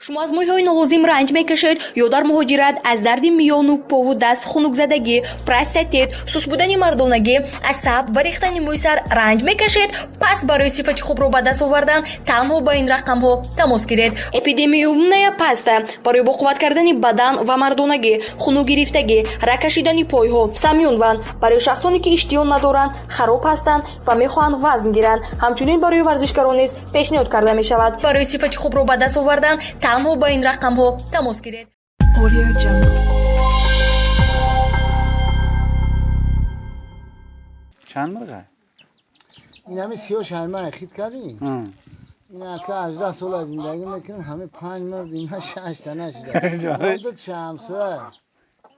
شما از مویهای نالازم رنج میکشید یا در مهاجرت از درد میان و پا و دست خنک زدگی، پروستات، سوس بودن مردانگی، عصب و ریختن موی سر رنج میکشید؟ پس برای صفت خوب رو به دست آوردن تنها با این رقم ها تماس گیرید. اپیدمیومنیا پستا برای با قوت کردن بدن و مردانگی، خونو گرفتگی، رکشیدن پای ها، سمیون برای شخصانی که اشتیان ندارند، خراب هستند و میخواهند وزن گیرند. همچنین برای ورزشکاران نیز پیشنهاد کرده می شود برای صفت خوب رو به دست آوردن تنها با این رقم ها تماس گیرید. چند مرغه؟ این همه 36 مرغ خرید کردیم. این که 18 سال از زندگی میکنم همه 5 مرغ اینا 6 تا نشده. مدت شمسه.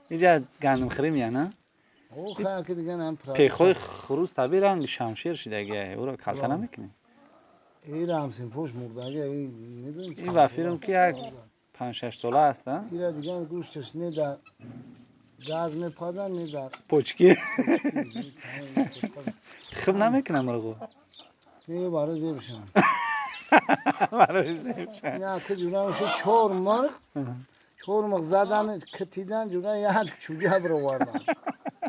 اینجا گندم خریم یا نه؟ او خیلی که دیگه نم پیخوی خروز طبیعی رنگ شمشیر شدگی او را کلتا نمیکنی؟ این رمسین پوش مردگی این وفیرم که یک 5-6 ساله هست ها؟ این دیگه گوشتش نه در گاز میپادن نه در پوچکی خب نمیکنم مرغو نه برای زیبشن برای زیبشن نه که جونا میشه 4 مرغ زدن کتیدن جونا یک چوجه برو واردن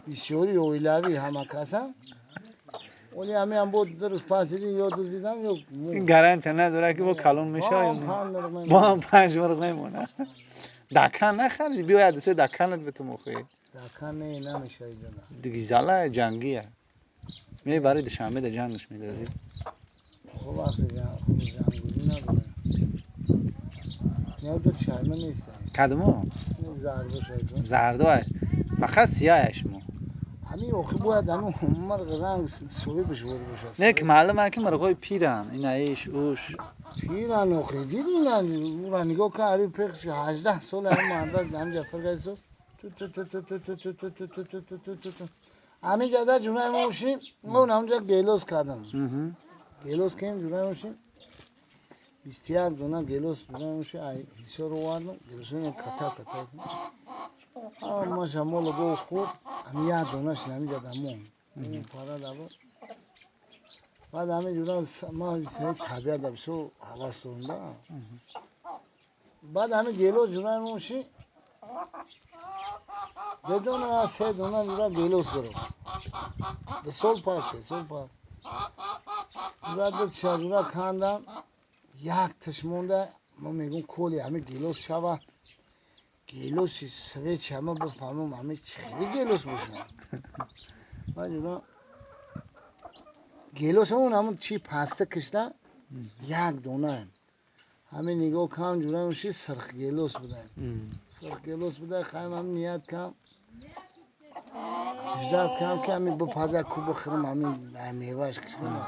بسیاری اویلاوی همه کسا ولی همه هم بود درست پاسیدین یا دزدیدن یا این گارانتی نداره که با کلون میشه یا نه با هم 5 مرغ میمونه دکان نخری بیا دسته دکانت به تو مخی دکان نه نمیشه اینا دیگه زاله جنگیه می برای دشنبه در جنگش میدازی خب وقتی جنگوزی نداره نه تو چرمه نیست کدومو؟ زرده شاید زرده فقط سیاهش مو همین آخه باید همین مرغ رنگ سوی بشور بشه نه که معلومه که مرغای پیرن این ایش اوش پیرن آخه دیدین او را نگاه که عریب پخش 18 سال همین مهندس هم جفر گیسو تو همین جده جونه موشیم اون همونجا گیلوز کردم گیلوز کردیم جونه موشیم 21 دونه گیلوز جونه موشیم ایسا رو واردم گیلوزون کتا ما شمال گو خورد همین یک دونهش همین جده مون این پاره دابا بعد همین جوره ما سری طبیعت دبسو حواس دارم بعد همین گیلوز جوره موشی دو دونه 3 دونه جوره گیلوز کرد ده سال پس جوره دو جوره کندم یک تشمونده ما میگم کلی همین گیلوز شوه گیلوز سوی چمه بفهمم همین چخیلی گیلوز باشن بعد جوره گیلوز همون چی پسته کشتن یک دونه همین نگاه کم جوره میشه سرخ گیلوز بوده سرخ گیلوز بوده خواهیم هم نیت کم اجداد کم که همین بپازه کو بخرم همین میواش کشکنم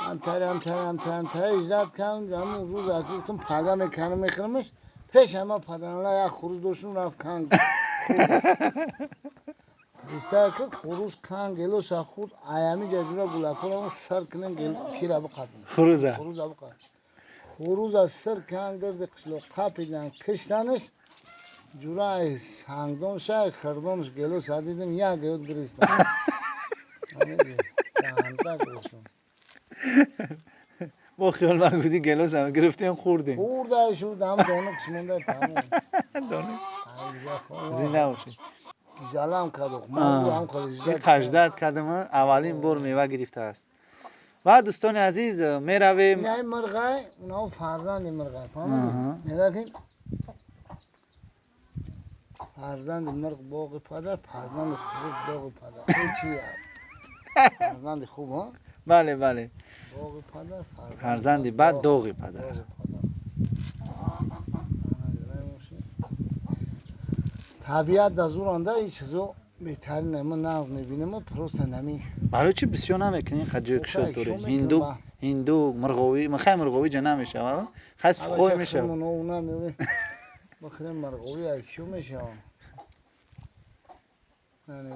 انتر اجداد کم همون روز از گفتم پاگه میکنم میخرمش پیش همه پدرانلا یک خروز دوشون رفت کنگ خورده ایسته که خروز کنگ گیلوز خورد ایامی جدورا گلاکورم سر کنن پیره بقدم خروزه خروز از سر کن گرد قشلو قاپیدن کشتنش جورای سنگدون شای خردونش گلو سادیدم یا گیود گریستم دهانتا گرستم با خیال من بودی گلوز هم گرفتیم خوردیم خورده شد هم دانه کشمونده تمام دانه زنده باشی گیزاله هم کدوخ ما بود هم خریجداد این خریجداد کدوم اولین بار میوه گرفته است و دوستان عزیز می رویم این مرغای اونا فرزند مرغای فهمیدی نگاه کن فرزند مرغ باغ پدر فرزند خوب باغ پدر این چیه فرزند خوب ها بله باغ پدر فرزندی بعد داغ پدر طبیعت از اون این چیزو بهترین نمو ناز میبینیم و پروست نمی برای چی بسیار نمیکنی قد شد دوره هندو مرغوی مخه مرغوی جا نمیشه خاص خوی میشه اون نمیوه بخیر مرغوی ایشو میشه نه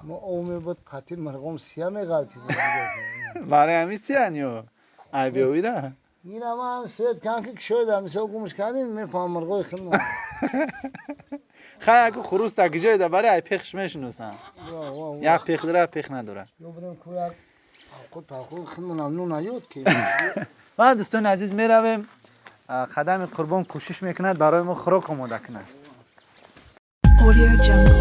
ما اومه بود قطعی مرغوم سیاه میغلطی برای همین سیاه نیو عیبیوی را این هم سوید کنکی که شاید همیشه گمش کردیم میفهم مرغوی خیلی خیلی اگه خروس تا جای ده برای پیخش میشنوسن یا پیخ داره پیخ نداره یا بریم کویت خود خیلی ممنون نیود که ما دوستان عزیز می رویم قدم قربان کوشش میکنه برای ما خوراک آماده کنه. Audio Jungle.